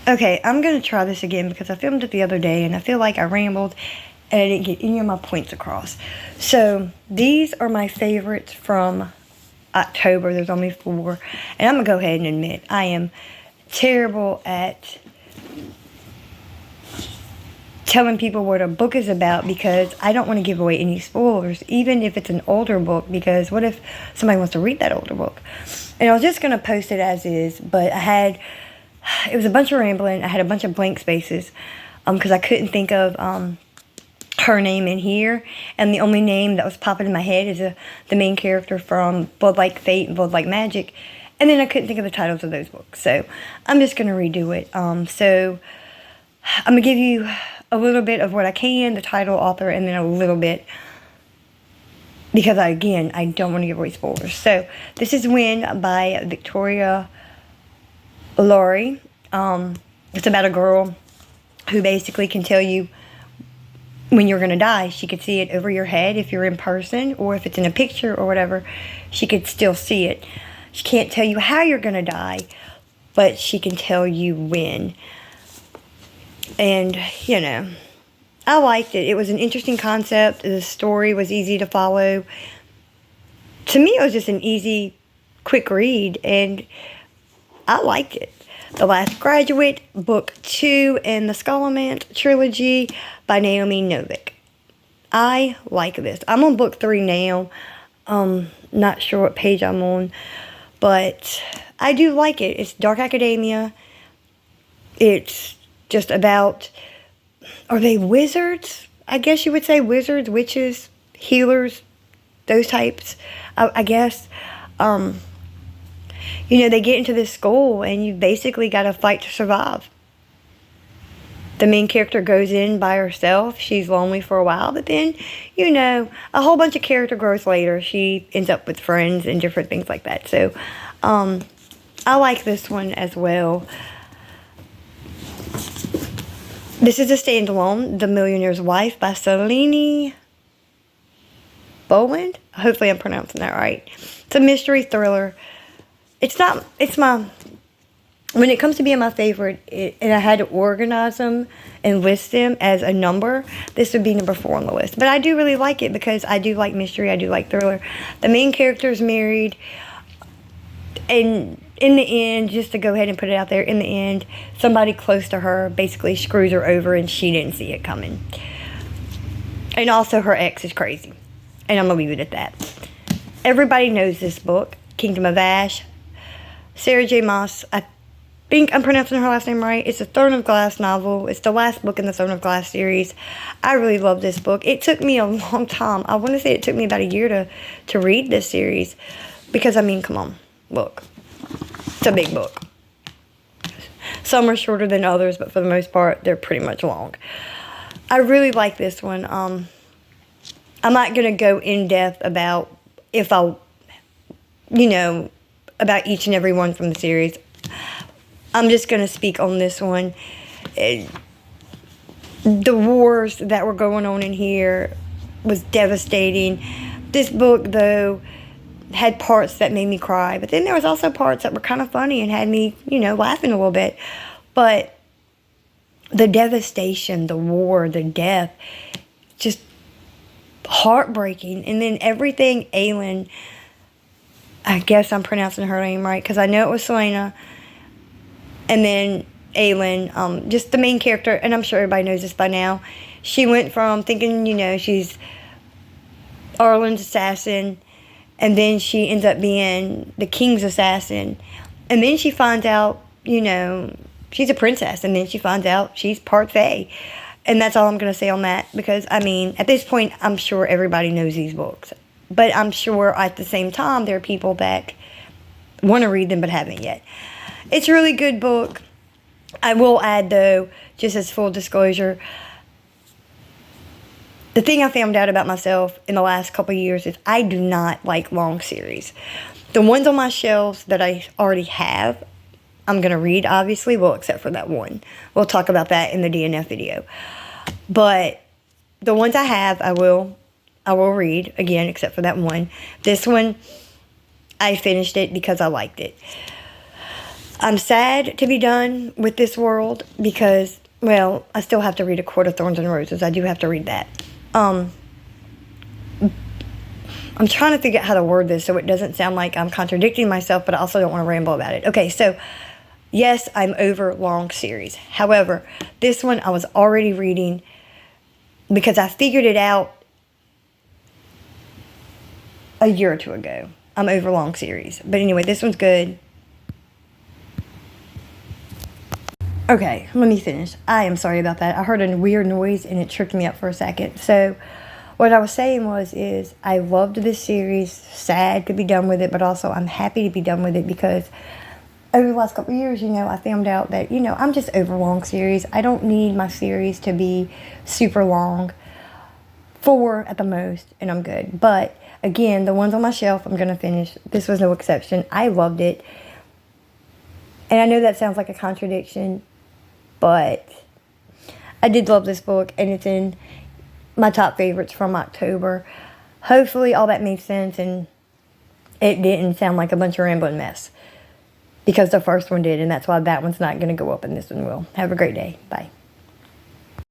Okay, I'm going to try this again because I filmed it the other day and I feel like I rambled and I didn't get any of my points across. So, these are my favorites from October. There's only 4. And I'm going to go ahead and admit, I am terrible at telling people what a book is about because I don't want to give away any spoilers, even if it's an older book, because what if somebody wants to read that older book? And I was just going to post it as is, but it was a bunch of rambling. I had a bunch of blank spaces because I couldn't think of her name in here, and the only name that was popping in my head is the main character from Blood Like Fate and Blood Like Magic, and then I couldn't think of the titles of those books, so I'm just going to redo it. So I'm going to give you a little bit of what I can, the title, author, and then a little bit, because I don't want to give away spoilers. So this is When by Victoria Laurie. It's about a girl who basically can tell you when you're going to die. She could see it over your head if you're in person, or if it's in a picture or whatever, she could still see it. She can't tell you how you're going to die, but she can tell you when. And, I liked it. It was an interesting concept. The story was easy to follow. To me, it was just an easy, quick read, and I liked it. The Last Graduate, Book 2 in the Scholomance trilogy by Naomi Novik. I like this. I'm on Book 3 now. Not sure what page I'm on, but I do like it. It's dark academia. It's just about, are they wizards? I guess you would say wizards, witches, healers, those types, I guess. They get into this school and you basically got to fight to survive. The main character goes in by herself. She's lonely for a while, but then, a whole bunch of character growth later. She ends up with friends and different things like that. So, I like this one as well. This is a standalone, The Millionaire's Wife by Shalini Boland. Hopefully I'm pronouncing that right. It's a mystery thriller. When it comes to being my favorite, and I had to organize them and list them as a number, this would be number 4 on the list. But I do really like it because I do like mystery, I do like thriller. The main character is married, and in the end, just to go ahead and put it out there, in the end, somebody close to her basically screws her over and she didn't see it coming. And also her ex is crazy. And I'm going to leave it at that. Everybody knows this book, Kingdom of Ash. Sarah J. Maas, I think I'm pronouncing her last name right. It's a Throne of Glass novel. It's the last book in the Throne of Glass series. I really love this book. It took me a long time. I want to say it took me about a year to read this series. Because, come on, look. It's a big book. Some are shorter than others, but for the most part, they're pretty much long. I really like this one. I'm not going to go in depth about about each and every one from the series. I'm just going to speak on this one. The wars that were going on in here was devastating. This book, though, had parts that made me cry, but then there was also parts that were kind of funny and had me, laughing a little bit. But the devastation, the war, the death, just heartbreaking. And then everything Aelin, I guess I'm pronouncing her name right, because I know it was Selena, and then Aelin, just the main character, and I'm sure everybody knows this by now. She went from thinking, she's Arlen's assassin, and then she ends up being the king's assassin. And then she finds out, she's a princess. And then she finds out she's part fae. And that's all I'm going to say on that. Because, at this point, I'm sure everybody knows these books. But I'm sure at the same time, there are people that want to read them but haven't yet. It's a really good book. I will add, though, just as full disclosure, the thing I found out about myself in the last couple of years is I do not like long series. The ones on my shelves that I already have, I'm going to read, obviously. Well, except for that one. We'll talk about that in the DNF video. But the ones I have, I will read, again, except for that one. This one, I finished it because I liked it. I'm sad to be done with this world because, well, I still have to read A Court of Thorns and Roses. I do have to read that. I'm trying to figure out how to word this so it doesn't sound like I'm contradicting myself, but I also don't want to ramble about it. Okay, so yes, I'm over long series. However, this one I was already reading because I figured it out a year or two ago. I'm over long series. But anyway, this one's good. Okay, let me finish. I am sorry about that. I heard a weird noise and it tripped me up for a second. So what I was saying is I loved this series. Sad to be done with it, but also I'm happy to be done with it because over the last couple of years, I found out that, I'm just over long series. I don't need my series to be super long. 4 at the most, and I'm good. But again, the ones on my shelf, I'm going to finish. This was no exception. I loved it. And I know that sounds like a contradiction, but I did love this book, and it's in my top favorites from October. Hopefully all that made sense, and it didn't sound like a bunch of rambling mess. Because the first one did, and that's why that one's not going to go up and this one will. Have a great day. Bye.